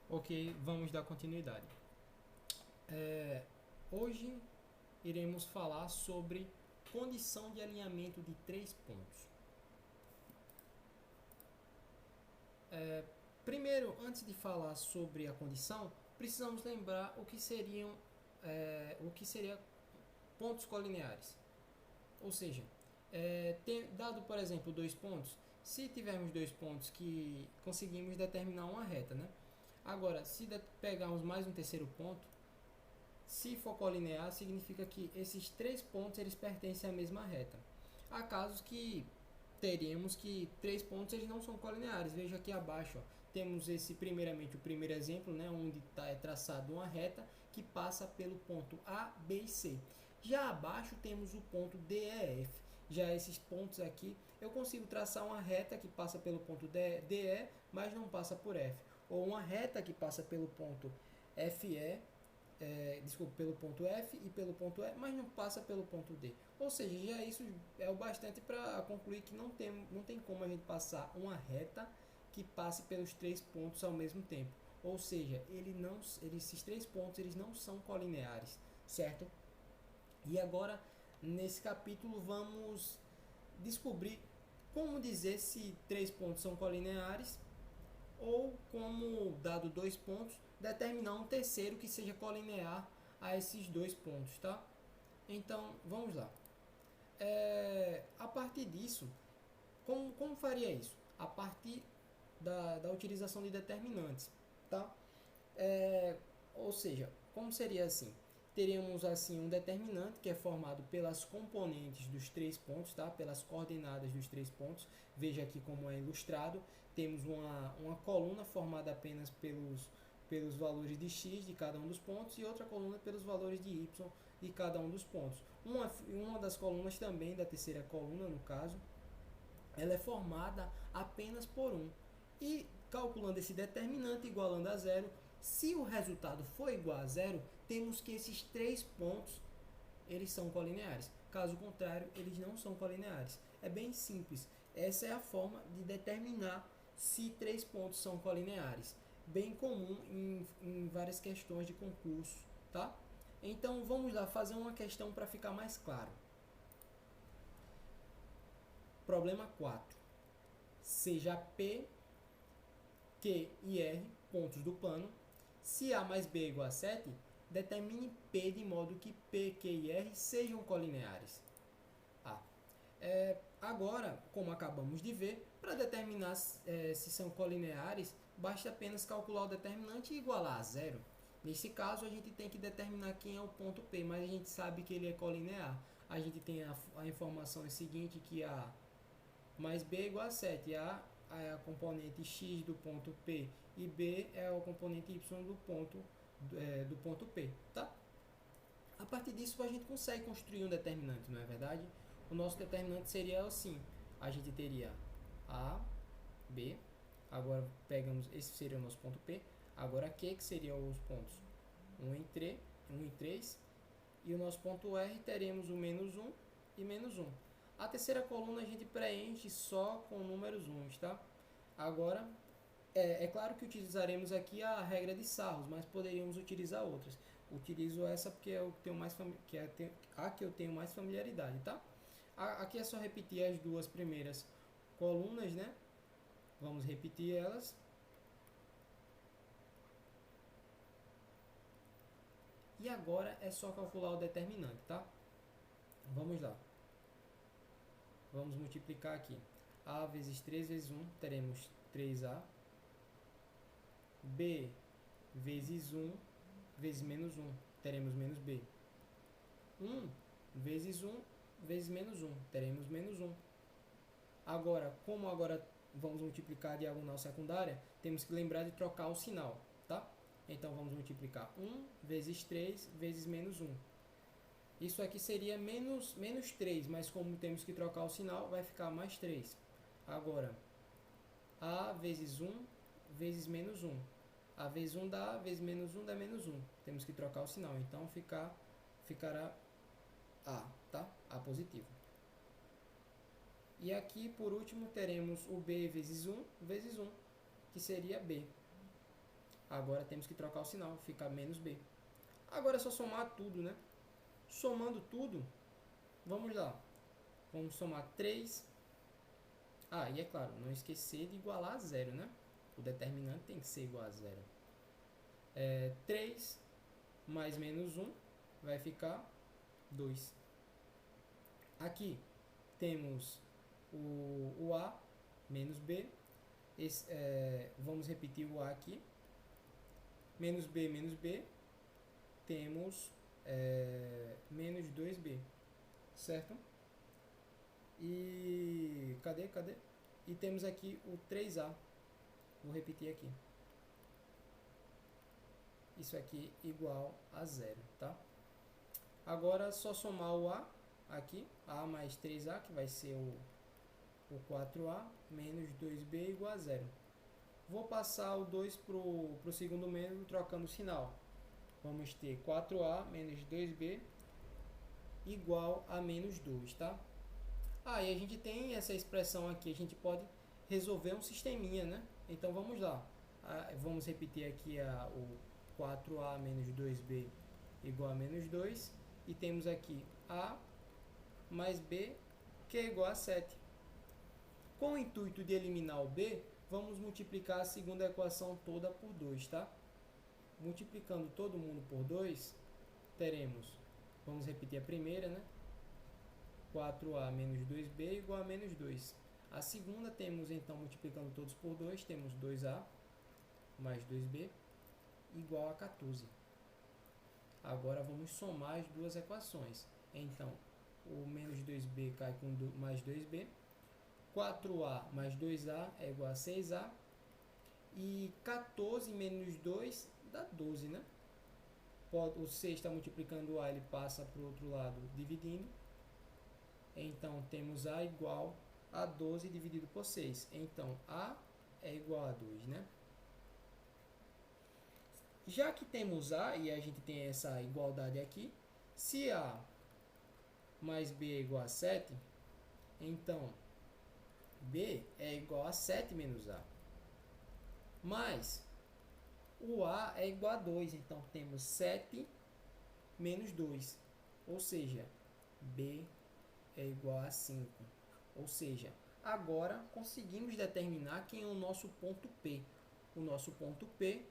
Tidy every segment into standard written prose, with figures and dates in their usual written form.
Ok, vamos dar continuidade. Hoje iremos falar sobre condição de alinhamento de três pontos. Primeiro, antes de falar sobre a condição, precisamos lembrar o que seria pontos colineares. Ou seja, dado por exemplo dois pontos, se tivermos dois pontos que conseguimos determinar uma reta, né? Agora, se pegarmos mais um terceiro ponto, se for colinear, significa que esses três pontos eles pertencem à mesma reta. Há casos que teríamos que três pontos eles não são colineares. Veja aqui abaixo, ó, temos primeiramente o primeiro exemplo, né, onde é traçado uma reta que passa pelo ponto A, B e C. Já abaixo temos o ponto D, E, F. Já esses pontos aqui, eu consigo traçar uma reta que passa pelo ponto D, E, mas não passa por F. Ou uma reta que passa pelo ponto FE, pelo ponto F e pelo ponto E, mas não passa pelo ponto D. Ou seja, já isso é o bastante para concluir que não tem como a gente passar uma reta que passe pelos três pontos ao mesmo tempo. Ou seja, esses três pontos eles não são colineares, certo? E agora, nesse capítulo, vamos descobrir como dizer se três pontos são colineares ou como, dado dois pontos, determinar um terceiro que seja colinear a esses dois pontos, tá? Então, vamos lá. A partir disso, como faria isso? A partir da utilização de determinantes, tá? Ou seja, como seria assim? Teríamos assim um determinante que é formado pelas componentes dos três pontos, tá? Pelas coordenadas dos três pontos. Veja aqui como é ilustrado. Temos uma coluna formada apenas pelos valores de x de cada um dos pontos e outra coluna pelos valores de y de cada um dos pontos. Uma das colunas também, da terceira coluna no caso, ela é formada apenas por um. E calculando esse determinante igualando a zero, se o resultado for igual a zero, temos que esses três pontos eles são colineares. Caso contrário, eles não são colineares. É bem simples. Essa é a forma de determinar se três pontos são colineares. Bem comum em várias questões de concurso, tá? Então vamos lá fazer uma questão para ficar mais claro. Problema 4. Seja P, Q e R pontos do plano. Se A mais B é igual a 7, determine P de modo que P, Q e R sejam colineares. Agora, como acabamos de ver, para determinar se são colineares, basta apenas calcular o determinante e igualar a zero. Nesse caso, a gente tem que determinar quem é o ponto P, mas a gente sabe que ele é colinear. A gente tem a informação seguinte que A mais B é igual a 7. A é a componente x do ponto P e B é a componente y do ponto P. Tá? A partir disso, a gente consegue construir um determinante, não é verdade? O nosso determinante seria assim: a gente teria A, B, agora pegamos, esse seria o nosso ponto P, agora Q, que seriam os pontos 1 e 3, e o nosso ponto R teremos o menos 1 e menos 1. A terceira coluna a gente preenche só com números 1, tá? Agora, é claro que utilizaremos aqui a regra de Sarros, mas poderíamos utilizar outras. Utilizo essa porque é o que, tenho mais a que eu tenho mais familiaridade, tá? Aqui é só repetir as duas primeiras colunas, né? Vamos repetir elas. E agora é só calcular o determinante, tá? Vamos lá. Vamos multiplicar aqui. A vezes 3 vezes 1, teremos 3A. B vezes 1 vezes menos 1, teremos menos B. 1 vezes 1 vezes menos 1, teremos menos 1. Agora, como agora vamos multiplicar a diagonal secundária, temos que lembrar de trocar o sinal, tá? Então vamos multiplicar 1 vezes 3 vezes menos 1. Isso aqui seria menos 3, mas como temos que trocar o sinal, vai ficar mais 3. Agora, A vezes 1 vezes menos 1. A vezes 1 dá A, vezes menos 1 dá menos 1. Temos que trocar o sinal, então ficará A, tá? A positivo. E aqui, por último, teremos o B vezes 1 vezes 1, que seria B. Agora temos que trocar o sinal, fica menos b. Agora é só somar tudo, né? Somando tudo, vamos lá. Vamos somar 3. Ah, e é claro, não esquecer de igualar a zero, né? O determinante tem que ser igual a zero. 3 mais menos 1 vai ficar 2. Aqui temos o A menos B. Vamos repetir o A aqui. Menos B, temos menos 2B, certo? E cadê? E temos aqui o 3A. Vou repetir aqui. Isso aqui igual a zero, tá? Agora é só somar o A aqui, A mais 3A, que vai ser o 4A, menos 2B igual a zero. Vou passar o 2 para o segundo método, trocando o sinal. Vamos ter 4A menos 2B igual a menos 2, tá? E a gente tem essa expressão aqui, a gente pode resolver um sisteminha, né? Então vamos lá. Vamos repetir aqui o 4A menos 2B igual a menos 2. E temos aqui A mais B, que é igual a 7. Com o intuito de eliminar o B, vamos multiplicar a segunda equação toda por 2, tá? Multiplicando todo mundo por 2, teremos, vamos repetir a primeira, né? 4A menos 2B igual a menos 2. A segunda temos, então, multiplicando todos por 2, temos 2A mais 2B igual a 14. Agora vamos somar as duas equações. Então, o menos 2B cai com mais 2B. 4A mais 2A é igual a 6A. E 14 menos 2 dá 12, né? O 6 está multiplicando o A, ele passa para o outro lado dividindo. Então, temos A igual a 12 dividido por 6. Então, A é igual a 2, né? Já que temos A e a gente tem essa igualdade aqui, se A mais B é igual a 7, então B é igual a 7 menos A. Mas o A é igual a 2, então temos 7 menos 2. Ou seja, B é igual a 5. Ou seja, agora conseguimos determinar quem é o nosso ponto P. O nosso ponto P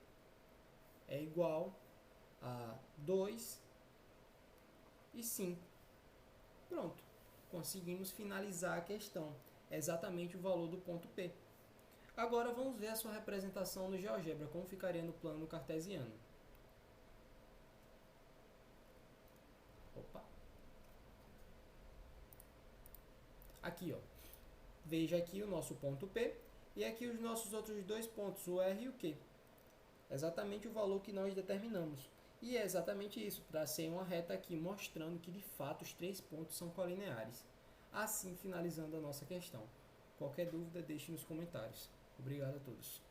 é igual a 2 e 5. Pronto, conseguimos finalizar a questão. É exatamente o valor do ponto P. Agora vamos ver a sua representação no GeoGebra, como ficaria no plano cartesiano. Opa. Aqui, ó. Veja aqui o nosso ponto P e aqui os nossos outros dois pontos, o R e o Q. Exatamente o valor que nós determinamos. E é exatamente isso, tracei uma reta aqui mostrando que de fato os três pontos são colineares. Assim finalizando a nossa questão. Qualquer dúvida, deixe nos comentários. Obrigado a todos.